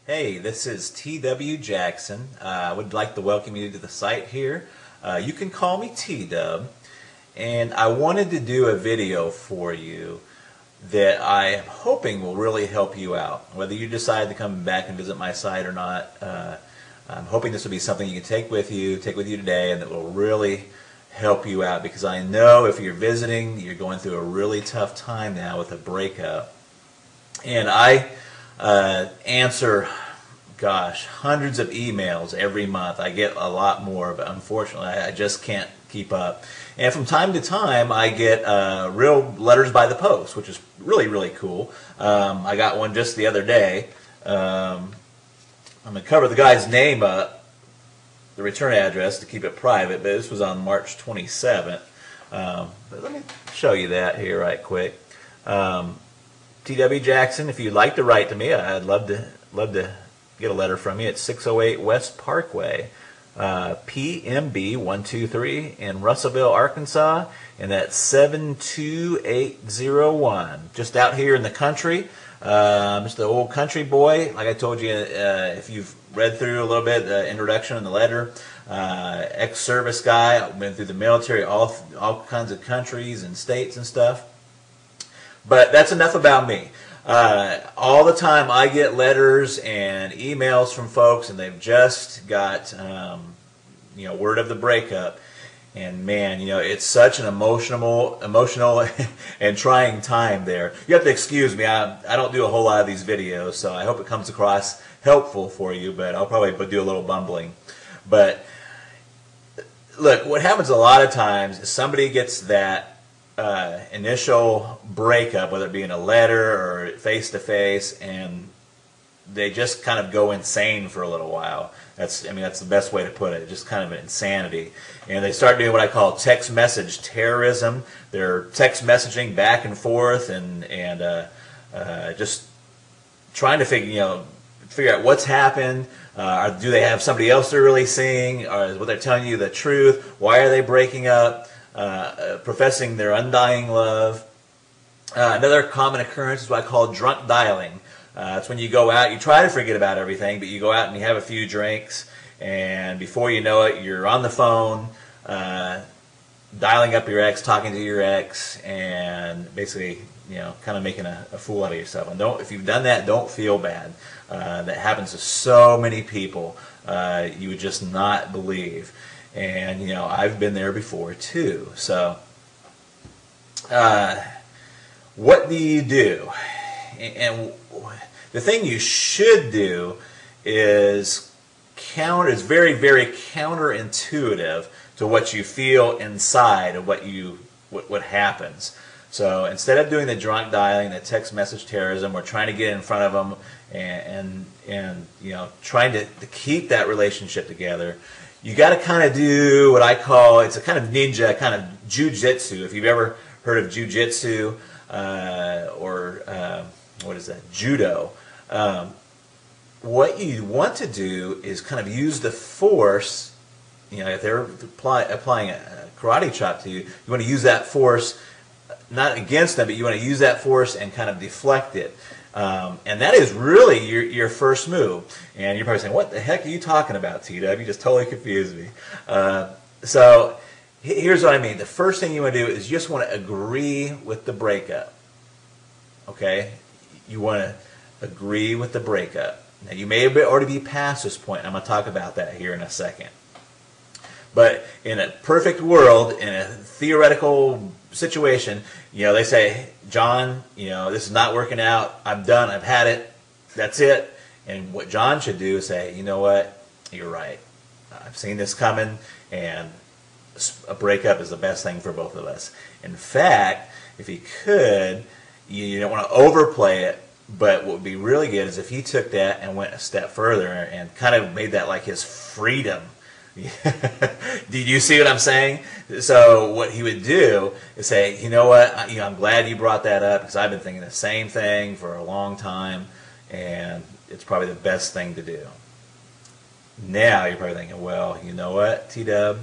Hey, this is T.W. Jackson. I would like to welcome you to the site here. You can call me T-Dub, and I wanted to do a video for you that I am hoping will really help you out. Whether you decide to come back and visit my site or not, I'm hoping this will be something you can take with you today, and that will really help you out, because I know if you're visiting, you're going through a really tough time now with a breakup. And I answer, gosh, hundreds of emails every month. I get a lot more, but unfortunately I just can't keep up. And from time to time I get real letters by the post, which is really, really cool. I got one just the other day. I'm going to cover the guy's name up, the return address, to keep it private, but this was on March 27th. But let me show you that here right quick. T.W. Jackson, if you'd like to write to me, I'd love to get a letter from you. It's 608 West Parkway, PMB 123 in Russellville, Arkansas, and that's 72801. Just out here in the country. Just an old country boy. Like I told you, if you've read through a little bit the introduction and the letter, ex-service guy. I've been through the military, all kinds of countries and states and stuff. But that's enough about me. All the time I get letters and emails from folks, and they've just got word of the breakup. And man, it's such an emotional and trying time there. You have to excuse me. I don't do a whole lot of these videos, so I hope it comes across helpful for you, but I'll probably do a little bumbling. But look, what happens a lot of times is somebody gets that initial breakup, whether it be in a letter or face-to-face, and they just kind of go insane for a little while. That's the best way to put it. Just kind of an insanity. And they start doing what I call text message terrorism. They're text messaging back and forth and just trying to figure out what's happened. Do they have somebody else they're really seeing? Or is what they're telling you the truth? Why are they breaking up? Professing their undying love. Another common occurrence is what I call drunk dialing. It's when you go out, you try to forget about everything, but you go out and you have a few drinks, and before you know it, you're on the phone, dialing up your ex, talking to your ex, and basically, kind of making a fool out of yourself. And if you've done that, don't feel bad. That happens to so many people. You would just not believe. And I've been there before too. So what do you do? And the thing you should do is very, very counterintuitive to what you feel inside of what happens. So instead of doing the drunk dialing, the text message terrorism, we're trying to get in front of them and trying to keep that relationship together. You got to kind of do what I call, it's a kind of ninja, kind of jujitsu. If you've ever heard of jujitsu or what is that, judo, what you want to do is kind of use the force. If they're applying a karate chop to you, you want to use that force not against them, but you want to use that force and kind of deflect it. And that is really your first move. And you're probably saying, what the heck are you talking about, T-Dub? You just totally confused me. So here's what I mean. The first thing you want to do is you just want to agree with the breakup. Okay? You want to agree with the breakup. Now, you may already be past this point. I'm going to talk about that here in a second. But in a perfect world, in a theoretical situation, they say, John, this is not working out. I'm done. I've had it. That's it. And what John should do is say, you know what? You're right. I've seen this coming, and a breakup is the best thing for both of us. In fact, if he could, you don't want to overplay it, but what would be really good is if he took that and went a step further and kind of made that like his freedom. Did you see what I'm saying? So what he would do is say, you know what, I'm glad you brought that up, because I've been thinking the same thing for a long time, and it's probably the best thing to do. Now you're probably thinking, well, you know what, T-Dub,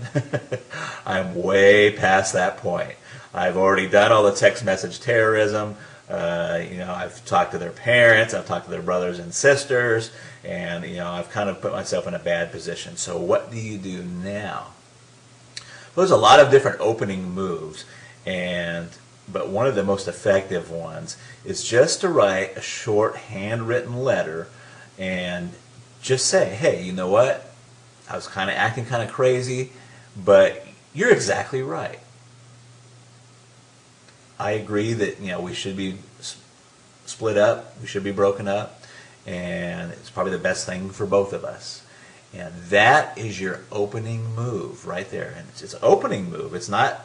I'm way past that point. I've already done all the text message terrorism. I've talked to their parents, I've talked to their brothers and sisters, and I've kind of put myself in a bad position. So what do you do now? Well, there's a lot of different opening moves, but one of the most effective ones is just to write a short handwritten letter and just say, hey, you know what? I was kind of acting kind of crazy, but you're exactly right. I agree that we should be split up, we should be broken up, and it's probably the best thing for both of us. And that is your opening move right there. And it's an opening move. It's like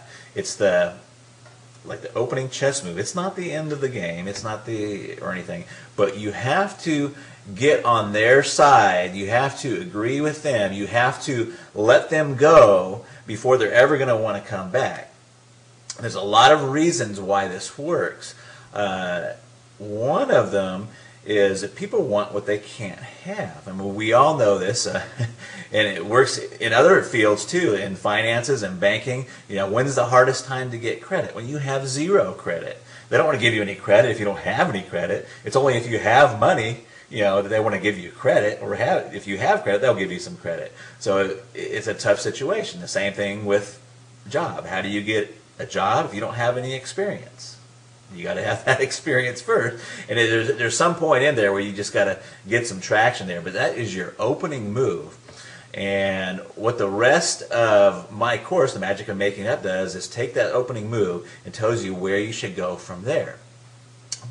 the opening chess move. It's not the end of the game. It's not or anything. But you have to get on their side. You have to agree with them. You have to let them go before they're ever going to want to come back. There's a lot of reasons why this works. One of them is that people want what they can't have. I mean, we all know this, and it works in other fields too, in finances and banking. When's the hardest time to get credit? When you have zero credit. They don't want to give you any credit if you don't have any credit. It's only if you have money, that they want to give you credit, or if you have credit, they'll give you some credit. So it's a tough situation. The same thing with job. How do you get a job if you don't have any experience? You got to have that experience first, and there's some point in there where you just got to get some traction there. But that is your opening move, and what the rest of my course, The Magic of Making Up, does is take that opening move and tells you where you should go from there.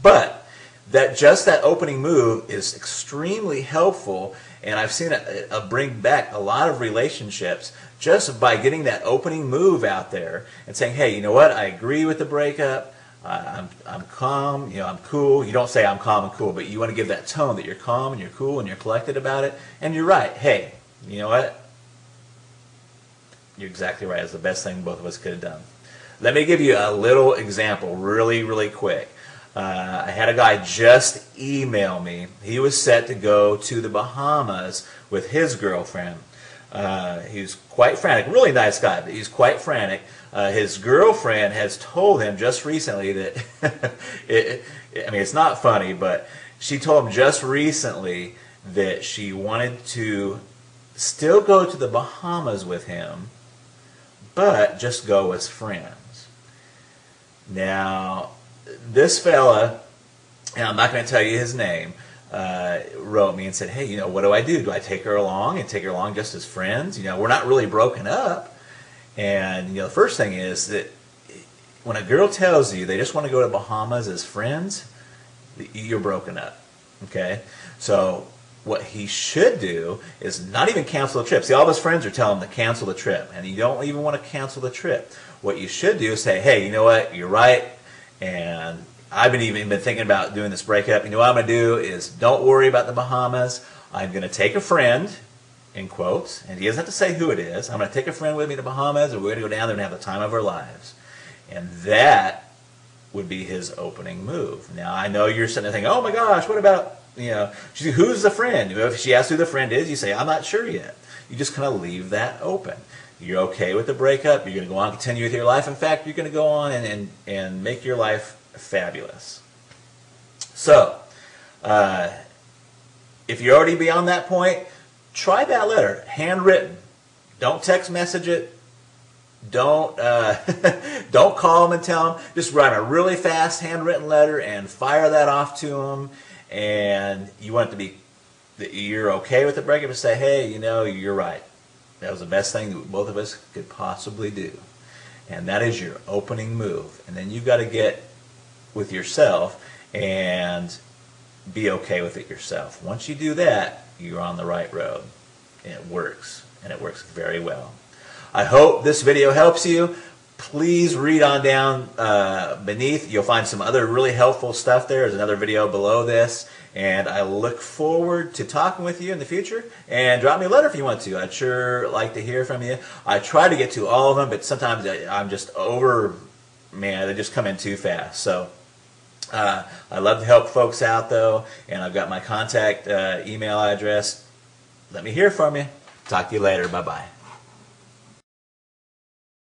But that opening move is extremely helpful, and I've seen it bring back a lot of relationships just by getting that opening move out there and saying, hey, you know what? I agree with the breakup. I'm calm, I'm cool. You don't say I'm calm and cool, but you want to give that tone that you're calm and you're cool and you're collected about it. And you're right. Hey, you know what? You're exactly right. It's the best thing both of us could have done. Let me give you a little example really, really quick. I had a guy just email me. He was set to go to the Bahamas with his girlfriend. He's quite frantic. Really nice guy, but he's quite frantic. His girlfriend has told him just recently that, it's not funny, but she told him just recently that she wanted to still go to the Bahamas with him, but just go as friends. Now, this fella, and I'm not going to tell you his name, wrote me and said, hey, what do I do? Do I take her along and take her along just as friends? We're not really broken up. And the first thing is that when a girl tells you they just want to go to Bahamas as friends, you're broken up. Okay? So what he should do is not even cancel the trip. See, all of his friends are telling him to cancel the trip, and you don't even want to cancel the trip. What you should do is say, hey, you know what? You're right, and I've even been thinking about doing this breakup. What I'm going to do is don't worry about the Bahamas. I'm going to take a friend, in quotes, and he doesn't have to say who it is. I'm going to take a friend with me to Bahamas, and we're going to go down there and have the time of our lives. And that would be his opening move. Now, I know you're sitting there thinking, oh my gosh, what about, who's the friend? If she asks who the friend is, you say, I'm not sure yet. You just kind of leave that open. You're okay with the breakup. You're going to go on and continue with your life. In fact, you're going to go on and make your life fabulous. So, if you're already beyond that point, try that letter, handwritten. Don't text message it. Don't don't call them and tell them. Just write a really fast handwritten letter and fire that off to them. And you want it to be that you're okay with the breakup and say, hey, you're right. That was the best thing that both of us could possibly do. And that is your opening move. And then you've got to get with yourself and be okay with it yourself. Once you do that, you're on the right road. And it works. And it works very well. I hope this video helps you. Please read on down beneath. You'll find some other really helpful stuff there. There's another video below this. And I look forward to talking with you in the future. And drop me a letter if you want to. I'd sure like to hear from you. I try to get to all of them, but sometimes I'm just they just come in too fast. So I love to help folks out, though. And I've got my contact email address. Let me hear from you. Talk to you later. Bye-bye.